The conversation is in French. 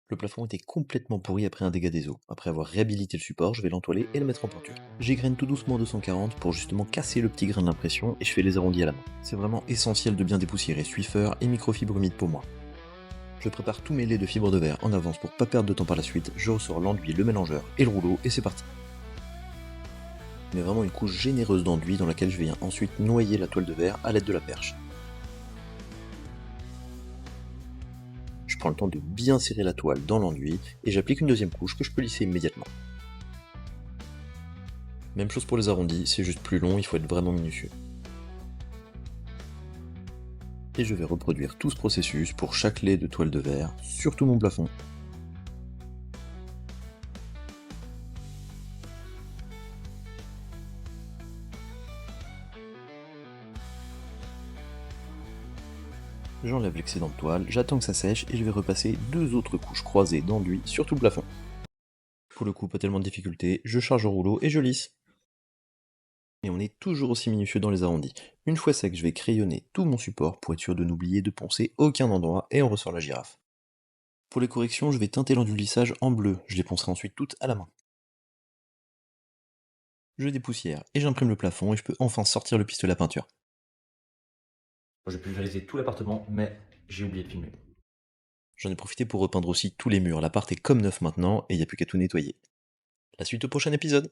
Le plafond était complètement pourri après un dégât des eaux. Après avoir réhabilité le support, je vais l'entoiler et le mettre en peinture. J'égrène tout doucement 240 pour justement casser le petit grain d'impression et je fais les arrondis à la main. C'est vraiment essentiel de bien dépoussiérer Swiffer et microfibre humide pour moi. Je prépare tous mes laits de fibre de verre en avance pour pas perdre de temps par la suite, je ressors l'enduit, le mélangeur et le rouleau et c'est parti. Mais vraiment une couche généreuse d'enduit dans laquelle je viens ensuite noyer la toile de verre à l'aide de la perche. Je prends le temps de bien serrer la toile dans l'enduit et j'applique une deuxième couche que je peux lisser immédiatement. Même chose pour les arrondis, c'est juste plus long, il faut être vraiment minutieux. Et je vais reproduire tout ce processus pour chaque lait de toile de verre sur tout mon plafond. J'enlève l'excédent de toile, j'attends que ça sèche et je vais repasser deux autres couches croisées d'enduit sur tout le plafond. Pour le coup, pas tellement de difficulté, je charge au rouleau et je lisse. Et on est toujours aussi minutieux dans les arrondis. Une fois sec, je vais crayonner tout mon support pour être sûr de n'oublier de poncer aucun endroit et on ressort la girafe. Pour les corrections, je vais teinter l'enduit de lissage en bleu, je les poncerai ensuite toutes à la main. Je dépoussière et j'imprime le plafond et je peux enfin sortir le pistolet à peinture. J'ai pulvérisé tout l'appartement, mais j'ai oublié de filmer. J'en ai profité pour repeindre aussi tous les murs, l'appart est comme neuf maintenant et il n'y a plus qu'à tout nettoyer. La suite au prochain épisode.